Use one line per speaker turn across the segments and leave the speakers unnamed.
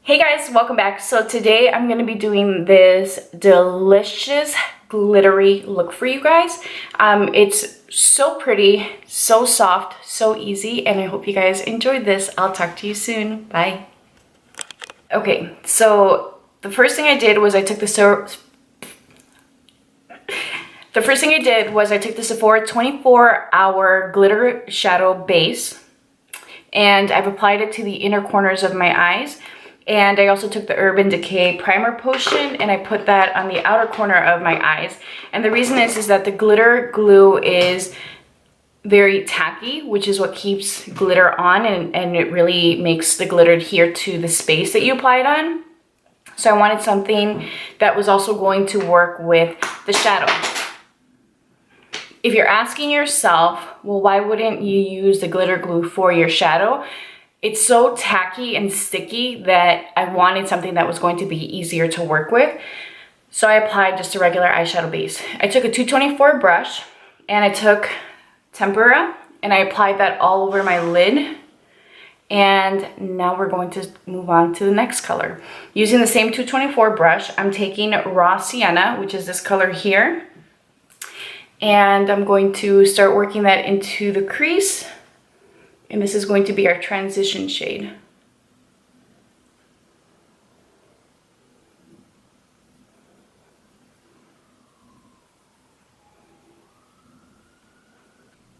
Hey guys, welcome back. So today I'm going to be doing this delicious glittery look for you guys. It's so pretty, so soft, so easy, and I hope you guys enjoyed this. I'll talk to you soon. Bye. Okay, so the first thing I did was I took the Sephora 24-hour glitter shadow base, and I've applied it to the inner corners of my eyes. And I also took the Urban Decay primer potion and I put that on the outer corner of my eyes. And the reason is that the glitter glue is very tacky, which is what keeps glitter on, and it really makes the glitter adhere to the space that you apply it on. So I wanted something that was also going to work with the shadow. If you're asking yourself, well, why wouldn't you use the glitter glue for your shadow? It's so tacky and sticky that I wanted something that was going to be easier to work with. So I applied just a regular eyeshadow base. I took a 224 brush and I took tempera and I applied that all over my lid. And now we're going to move on to the next color. Using the same 224 brush, I'm taking Raw Sienna, which is this color here. And I'm going to start working that into the crease. And this is going to be our transition shade.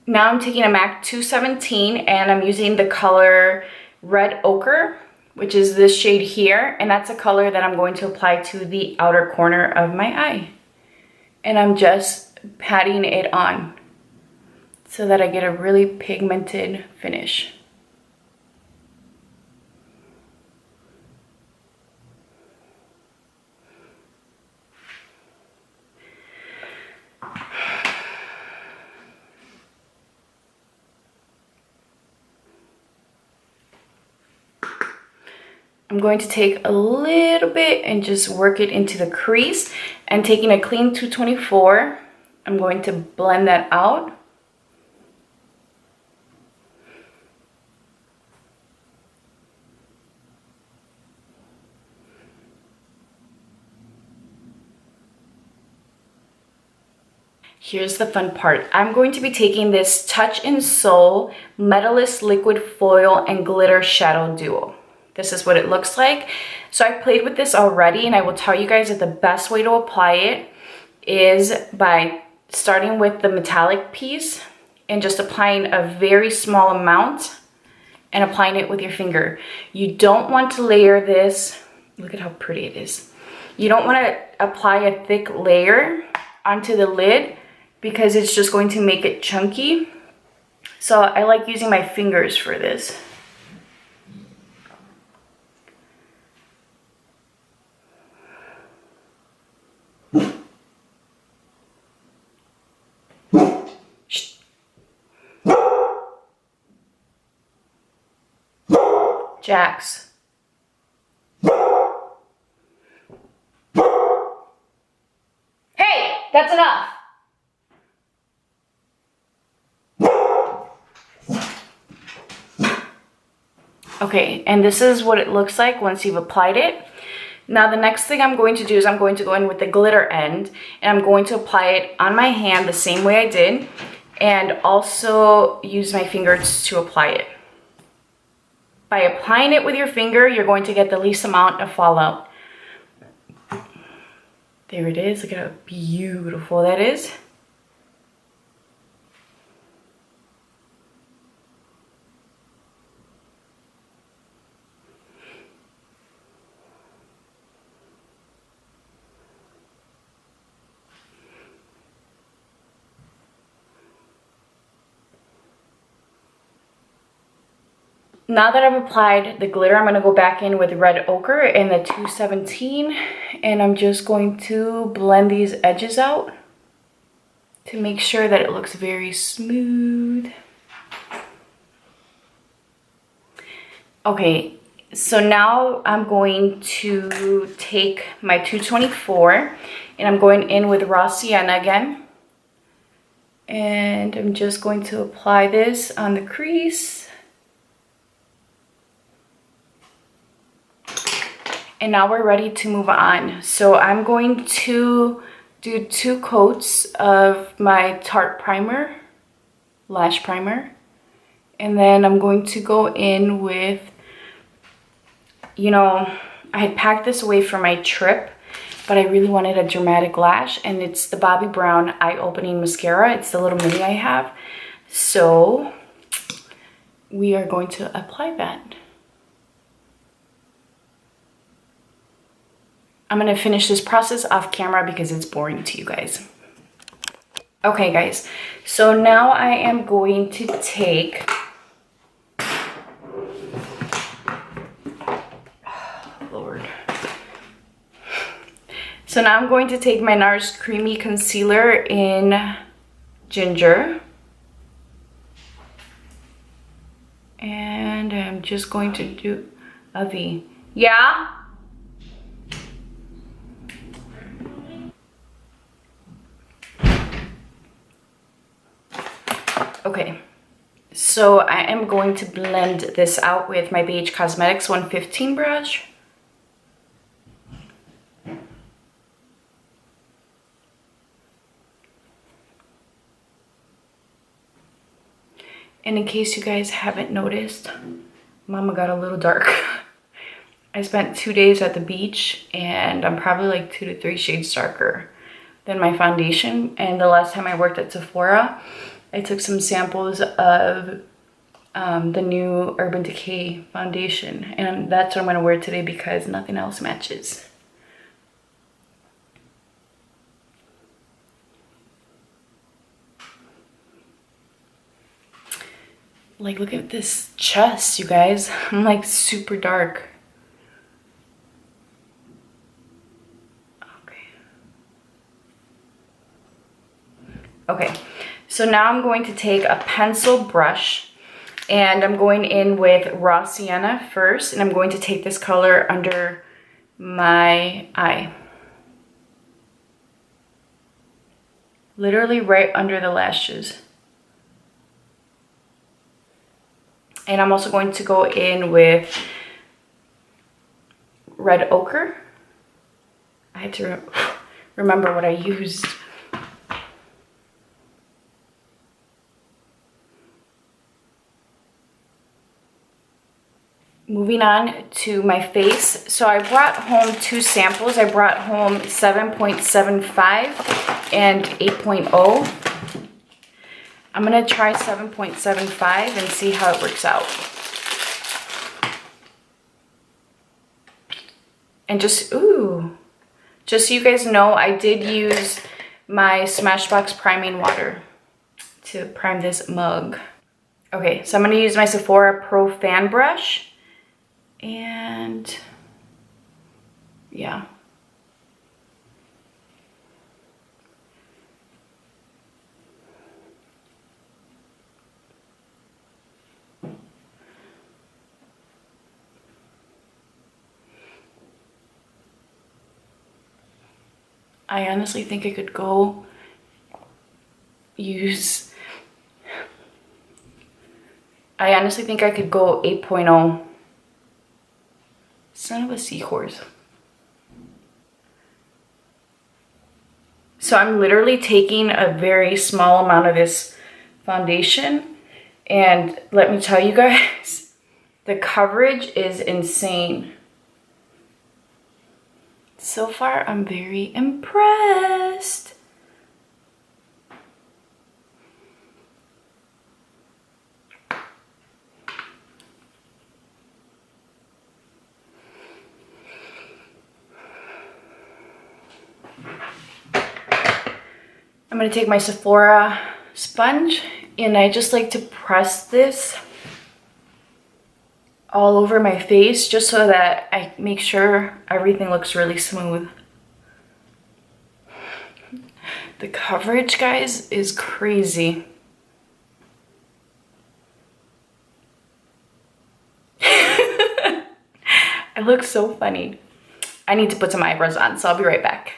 Now I'm taking a MAC 217 and I'm using the color Red Ochre, which is this shade here. And that's a color that I'm going to apply to the outer corner of my eye. And I'm just patting it on so that I get a really pigmented finish. I'm going to take a little bit and just work it into the crease, and taking a clean 224, I'm going to blend that out. Here's the fun part. I'm going to be taking this Touch in Soul Metalist Liquid Foil and Glitter Shadow Duo. This is what it looks like. So I played with this already, and I will tell you guys that the best way to apply it is by starting with the metallic piece and just applying a very small amount and applying it with your finger. You don't want to layer this. Look at how pretty it is. You don't want to apply a thick layer onto the lid, because it's just going to make it chunky. So I like using my fingers for this. Jax. Hey, that's enough. Okay, and this is what it looks like once you've applied it. Now the next thing I'm going to do is I'm going to go in with the glitter end, and I'm going to apply it on my hand the same way I did, and also use my fingers to apply it. By applying it with your finger, you're going to get the least amount of fallout. There it is. Look at how beautiful that is. Now that I've applied the glitter, I'm going to go back in with Red Ochre and the 217, and I'm just going to blend these edges out to make sure that it looks very smooth. Okay, so now I'm going to take my 224 and I'm going in with Raw Sienna again. And I'm just going to apply this on the crease. And now we're ready to move on. So I'm going to do 2 coats of my Tarte primer, lash primer. And then I'm going to go in with, you know, I had packed this away for my trip, but I really wanted a dramatic lash, and it's the Bobbi Brown Eye Opening Mascara. It's the little mini I have. So we are going to apply that. I'm gonna finish this process off camera because it's boring to you guys. Okay guys, so now I am going to take, Lord. So now I'm going to take my NARS Creamy Concealer in Ginger. And I'm just going to do a V. Yeah? Okay, so I am going to blend this out with my BH Cosmetics 115 brush. And in case you guys haven't noticed, Mama got a little dark. I spent 2 days at the beach and I'm probably like 2 to 3 shades darker than my foundation. And the last time I worked at Sephora, I took some samples of the new Urban Decay foundation, and that's what I'm gonna wear today because nothing else matches. Like, look at this chest, you guys. I'm like super dark. Okay, so now I'm going to take a pencil brush and I'm going in with Raw Sienna first, and I'm going to take this color under my eye. Literally right under the lashes. And I'm also going to go in with Red Ochre. I had to remember what I used. Moving on to my face. So I brought home 2 samples. I brought home 7.75 and 8.0. I'm gonna try 7.75 and see how it works out. And just so you guys know, I did use my Smashbox priming water to prime this mug. Okay, so I'm gonna use my Sephora Pro Fan Brush. And yeah. I honestly think I could go use, I honestly think I could go 8.0. Son of a seahorse. So I'm literally taking a very small amount of this foundation, and let me tell you guys, the coverage is insane. So far, I'm very impressed. I'm gonna take my Sephora sponge and I just like to press this all over my face just so that I make sure everything looks really smooth. The coverage, guys, is crazy. I look so funny. I need to put some eyebrows on, so I'll be right back.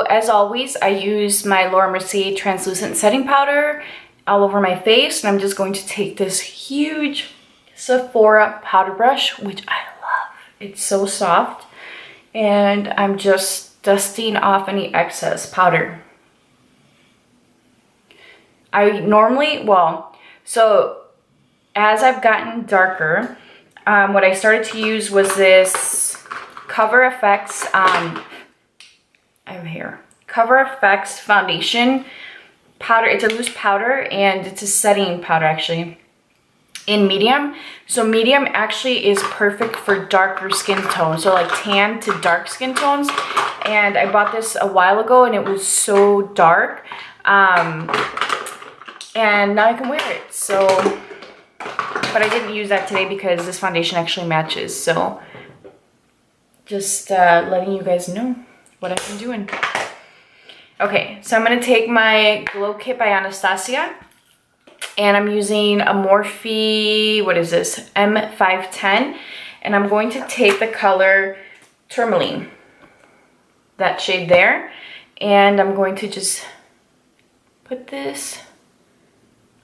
As always, I use my Laura Mercier translucent setting powder all over my face, and I'm just going to take this huge Sephora powder brush, which I love. It's so soft. And I'm just dusting off any excess powder. I normally, well, so as I've gotten darker, what I started to use was this Cover FX, I have here, Cover FX foundation powder. It's a loose powder and it's a setting powder actually in medium. So medium actually is perfect for darker skin tones, so like tan to dark skin tones. And I bought this a while ago and it was so dark. And now I can wear it. So, but I didn't use that today because this foundation actually matches. So just letting you guys know what I've been doing. Okay, so I'm gonna take my Glow Kit by Anastasia, and I'm using a Morphe, what is this, M510, and I'm going to take the color Tourmaline, that shade there, and I'm going to just put this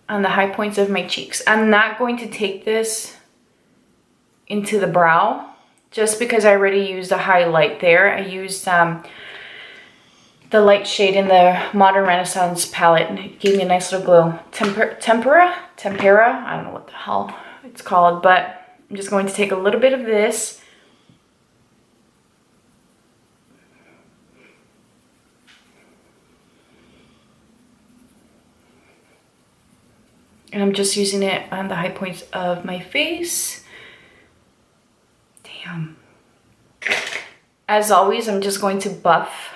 on the high points of my cheeks. I'm not going to take this into the brow, just because I already used a highlight there. I used the light shade in the Modern Renaissance palette, and it gave me a nice little glow. Tempera? I don't know what the hell it's called, but I'm just going to take a little bit of this. And I'm just using it on the high points of my face. Damn. As always, I'm just going to buff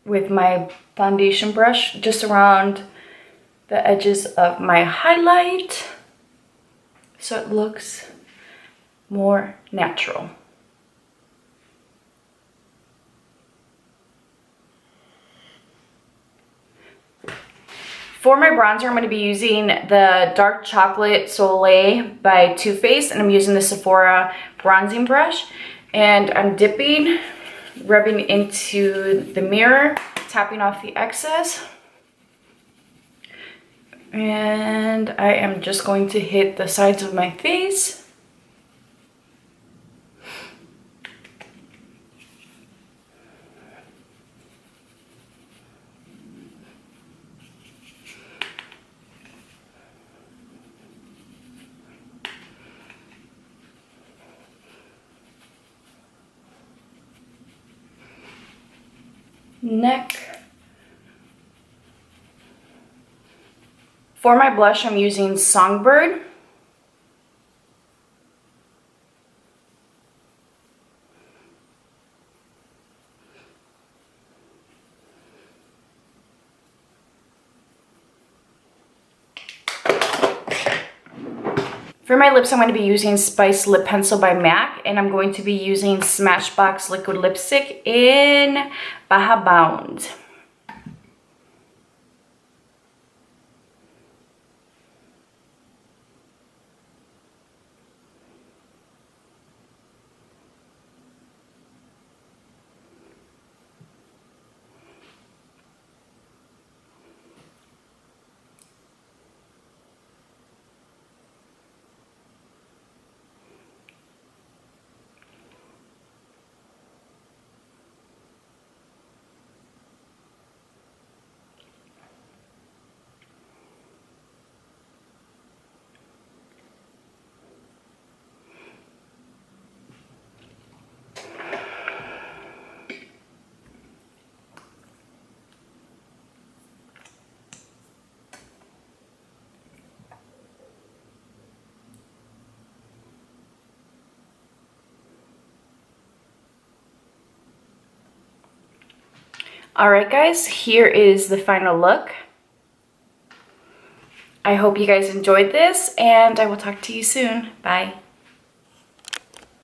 with my foundation brush just around the edges of my highlight so it looks more natural. For my bronzer, I'm going to be using the Dark Chocolate Soleil by Too Faced, and I'm using the Sephora bronzing brush, and I'm dipping, rubbing into the mirror, tapping off the excess, and I am just going to hit the sides of my face. Neck. For my blush, I'm using Songbird. For my lips, I'm going to be using Spice Lip Pencil by MAC, and I'm going to be using Smashbox Liquid Lipstick in Baja Bound. Alright guys, here is the final look. I hope you guys enjoyed this, and I will talk to you soon. Bye.